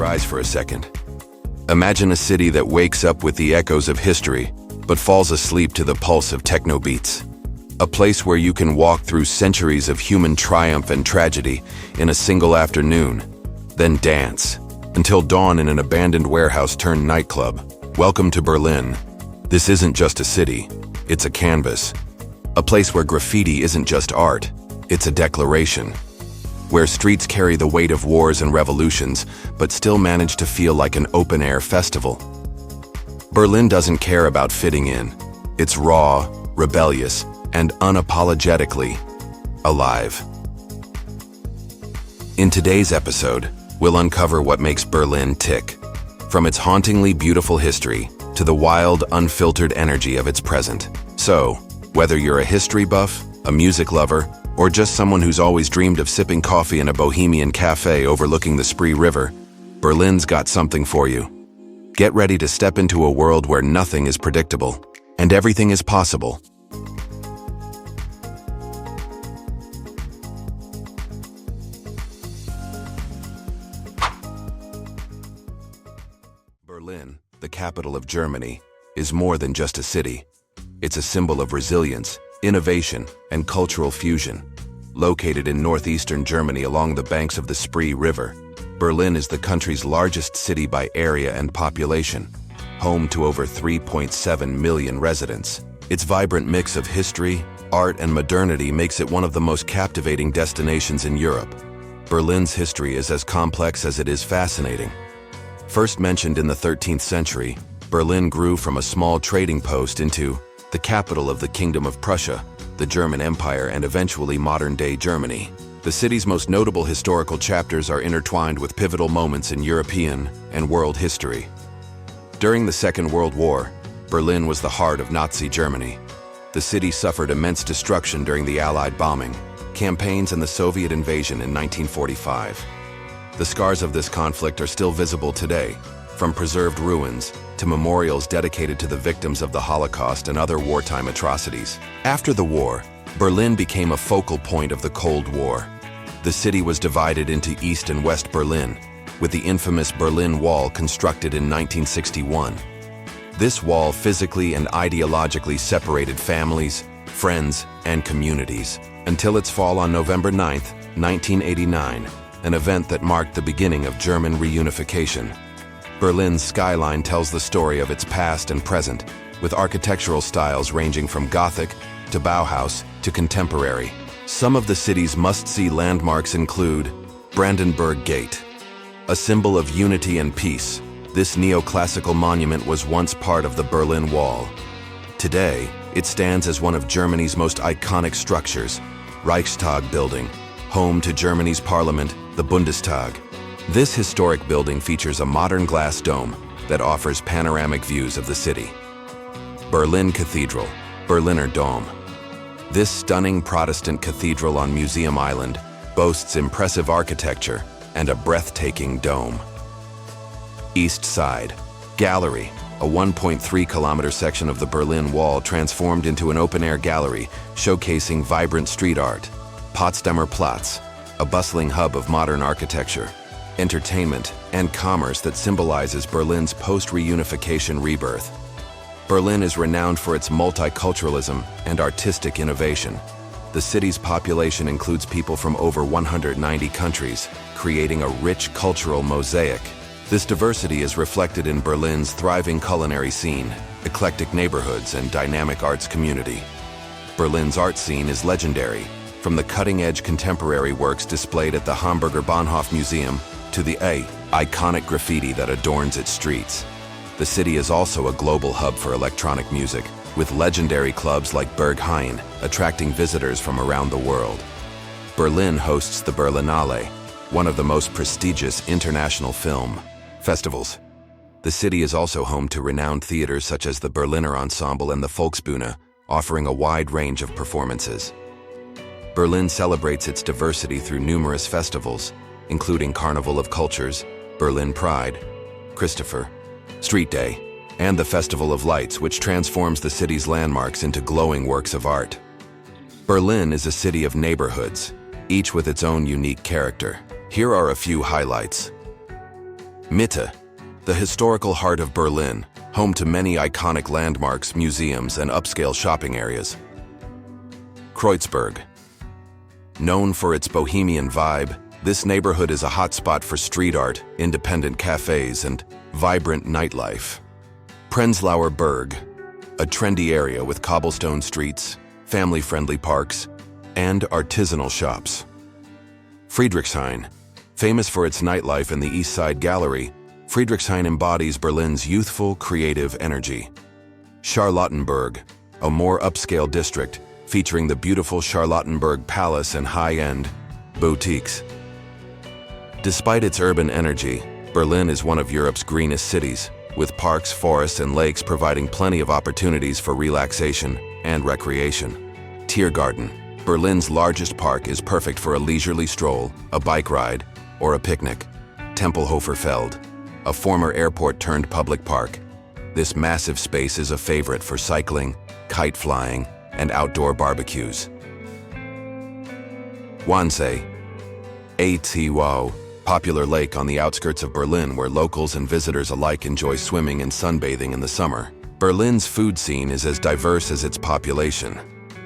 eyes for a second. Imagine a city that wakes up with the echoes of history, but falls asleep to the pulse of techno beats. A place where you can walk through centuries of human triumph and tragedy in a single afternoon, then dance until dawn in an abandoned warehouse turned nightclub. Welcome to Berlin. This isn't just a city, it's a canvas. A place where graffiti isn't just art, it's a declaration. Where streets carry the weight of wars and revolutions, but still manage to feel like an open-air festival. Berlin doesn't care about fitting in. It's raw, rebellious, and unapologetically alive. In today's episode, we'll uncover what makes Berlin tick, from its hauntingly beautiful history to the wild, unfiltered energy of its present. So, whether you're a history buff, a music lover, or just someone who's always dreamed of sipping coffee in a bohemian cafe overlooking the Spree River, Berlin's got something for you. Get ready to step into a world where nothing is predictable and everything is possible. Berlin, the capital of Germany, is more than just a city. It's a symbol of resilience, innovation, and cultural fusion. Located in northeastern Germany along the banks of the Spree River, Berlin is the country's largest city by area and population, home to over 3.7 million residents. Its vibrant mix of history, art, and modernity makes it one of the most captivating destinations in Europe. Berlin's history is as complex as it is fascinating. First mentioned in the 13th century, Berlin grew from a small trading post into the capital of the Kingdom of Prussia, the German Empire, and eventually modern-day Germany. The city's most notable historical chapters are intertwined with pivotal moments in European and world history. During the Second World War, Berlin was the heart of Nazi Germany. The city suffered immense destruction during the Allied bombing campaigns and the Soviet invasion in 1945. The scars of this conflict are still visible today, from preserved ruins to memorials dedicated to the victims of the Holocaust and other wartime atrocities. After the war, Berlin became a focal point of the Cold War. The city was divided into East and West Berlin, with the infamous Berlin Wall constructed in 1961. This wall physically and ideologically separated families, friends, and communities, until its fall on November 9, 1989, an event that marked the beginning of German reunification. Berlin's skyline tells the story of its past and present, with architectural styles ranging from Gothic to Bauhaus to contemporary. Some of the city's must-see landmarks include Brandenburg Gate, a symbol of unity and peace. This neoclassical monument was once part of the Berlin Wall. Today, it stands as one of Germany's most iconic structures, Reichstag Building, home to Germany's parliament, the Bundestag. This historic building features a modern glass dome that offers panoramic views of the city. Berlin Cathedral, Berliner Dom. This stunning Protestant cathedral on Museum Island boasts impressive architecture and a breathtaking dome. East Side Gallery, a 1.3-kilometer section of the Berlin Wall transformed into an open-air gallery showcasing vibrant street art. Potsdamer Platz, a bustling hub of modern architecture, entertainment, and commerce that symbolizes Berlin's post-reunification rebirth. Berlin is renowned for its multiculturalism and artistic innovation. The city's population includes people from over 190 countries, creating a rich cultural mosaic. This diversity is reflected in Berlin's thriving culinary scene, eclectic neighborhoods, and dynamic arts community. Berlin's art scene is legendary, from the cutting-edge contemporary works displayed at the Hamburger Bahnhof Museum to the iconic graffiti that adorns its streets. The city is also a global hub for electronic music, with legendary clubs like Berghain attracting visitors from around the world. Berlin hosts the Berlinale, one of the most prestigious international film festivals. The city is also home to renowned theaters such as the Berliner Ensemble and the Volksbühne, offering a wide range of performances. Berlin celebrates its diversity through numerous festivals, including Carnival of Cultures, Berlin Pride, Christopher Street Day, and the Festival of Lights, which transforms the city's landmarks into glowing works of art. Berlin is a city of neighborhoods, each with its own unique character. Here are a few highlights. Mitte, the historical heart of Berlin, home to many iconic landmarks, museums, and upscale shopping areas. Kreuzberg. Known for its bohemian vibe, this neighborhood is a hotspot for street art, independent cafes, and vibrant nightlife. Prenzlauer Berg, a trendy area with cobblestone streets, family-friendly parks, and artisanal shops. Friedrichshain. Famous for its nightlife and the East Side Gallery, Friedrichshain embodies Berlin's youthful, creative energy. Charlottenburg, a more upscale district featuring the beautiful Charlottenburg Palace and high-end boutiques. Despite its urban energy, Berlin is one of Europe's greenest cities, with parks, forests, and lakes providing plenty of opportunities for relaxation and recreation. Tiergarten. Berlin's largest park is perfect for a leisurely stroll, a bike ride, or a picnic. Tempelhofer Feld, a former airport-turned-public park. This massive space is a favorite for cycling, kite flying, and outdoor barbecues. Wannsee, a popular lake on the outskirts of Berlin where locals and visitors alike enjoy swimming and sunbathing in the summer. Berlin's food scene is as diverse as its population.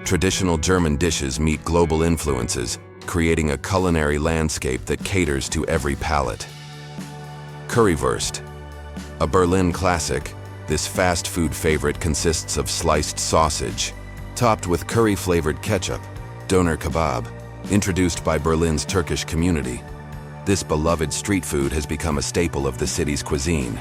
Traditional German dishes meet global influences, creating a culinary landscape that caters to every palate. Currywurst. A Berlin classic, this fast food favorite consists of sliced sausage, topped with curry-flavored ketchup, doner kebab, introduced by Berlin's Turkish community. This beloved street food has become a staple of the city's cuisine.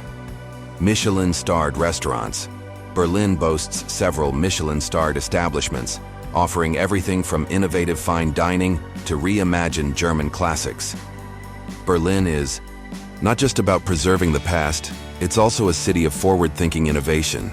Michelin-starred restaurants. Berlin boasts several Michelin-starred establishments, offering everything from innovative fine dining to reimagined German classics. Berlin is not just about preserving the past, it's also a city of forward-thinking innovation.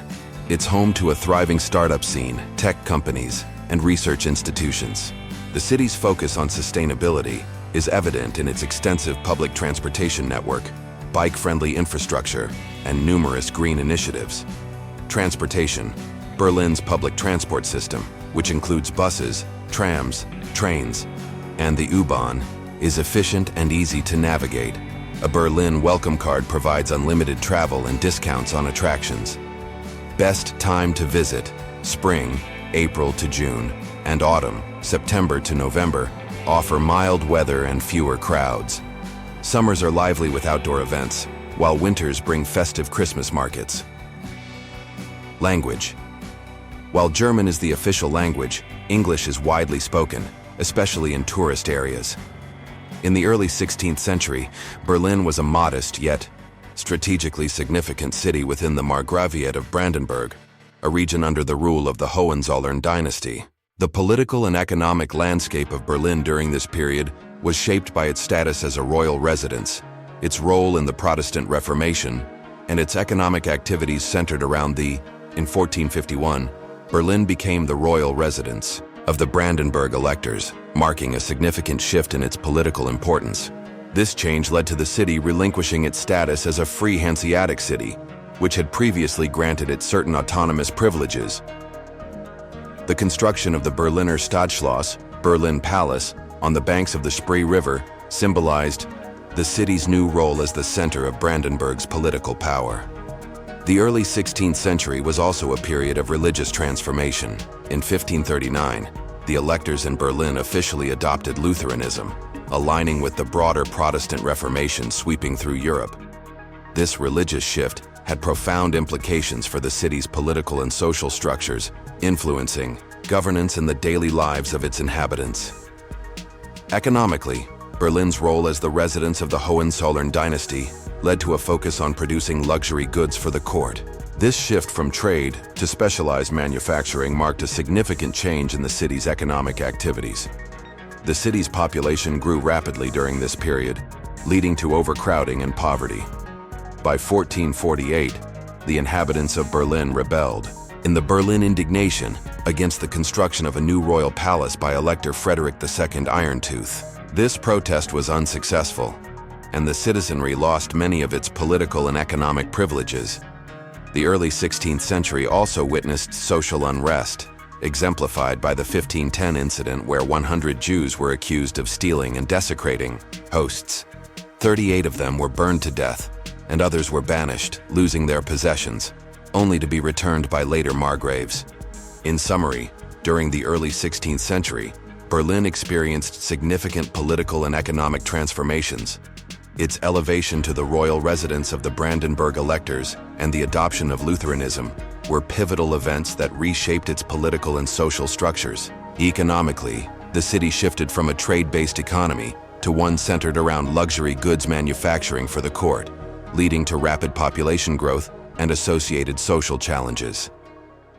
It's home to a thriving startup scene, tech companies, and research institutions. The city's focus on sustainability is evident in its extensive public transportation network, bike-friendly infrastructure, and numerous green initiatives. Transportation. Berlin's public transport system, which includes buses, trams, trains, and the U-Bahn, is efficient and easy to navigate. A Berlin welcome card provides unlimited travel and discounts on attractions. Best time to visit: spring, April to June, and autumn, September to November, offer mild weather and fewer crowds. Summers are lively with outdoor events, while winters bring festive Christmas markets. Language. While German is the official language, English is widely spoken, especially in tourist areas. In the early 16th century, Berlin was a modest yet strategically significant city within the Margraviate of Brandenburg, a region under the rule of the Hohenzollern dynasty. The political and economic landscape of Berlin during this period was shaped by its status as a royal residence, its role in the Protestant Reformation, and its economic activities centered around in 1451, Berlin became the royal residence of the Brandenburg electors, marking a significant shift in its political importance. This change led to the city relinquishing its status as a free Hanseatic city, which had previously granted it certain autonomous privileges. The construction of the Berliner Stadtschloss, Berlin Palace, on the banks of the Spree River symbolized the city's new role as the center of Brandenburg's political power. The early 16th century was also a period of religious transformation. In 1539, the electors in Berlin officially adopted Lutheranism, aligning with the broader Protestant Reformation sweeping through Europe. This religious shift had profound implications for the city's political and social structures, influencing governance and the daily lives of its inhabitants. Economically, Berlin's role as the residence of the Hohenzollern dynasty led to a focus on producing luxury goods for the court. This shift from trade to specialized manufacturing marked a significant change in the city's economic activities. The city's population grew rapidly during this period, leading to overcrowding and poverty. By 1448, the inhabitants of Berlin rebelled in the Berlin Indignation against the construction of a new royal palace by Elector Frederick II Irontooth. This protest was unsuccessful, and the citizenry lost many of its political and economic privileges. The early 16th century also witnessed social unrest, exemplified by the 1510 incident where 100 Jews were accused of stealing and desecrating hosts. 38 of them were burned to death, and others were banished, losing their possessions, only to be returned by later Margraves. In summary, during the early 16th century, Berlin experienced significant political and economic transformations. Its elevation to the royal residence of the Brandenburg electors and the adoption of Lutheranism were pivotal events that reshaped its political and social structures. Economically, the city shifted from a trade-based economy to one centered around luxury goods manufacturing for the court, leading to rapid population growth and associated social challenges.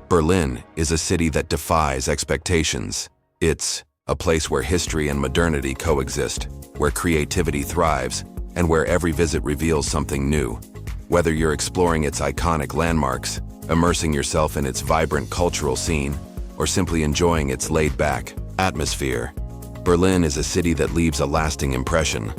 Berlin is a city that defies expectations. It's a place where history and modernity coexist, where creativity thrives, and where every visit reveals something new. Whether you're exploring its iconic landmarks, immersing yourself in its vibrant cultural scene, or simply enjoying its laid-back atmosphere, Berlin is a city that leaves a lasting impression.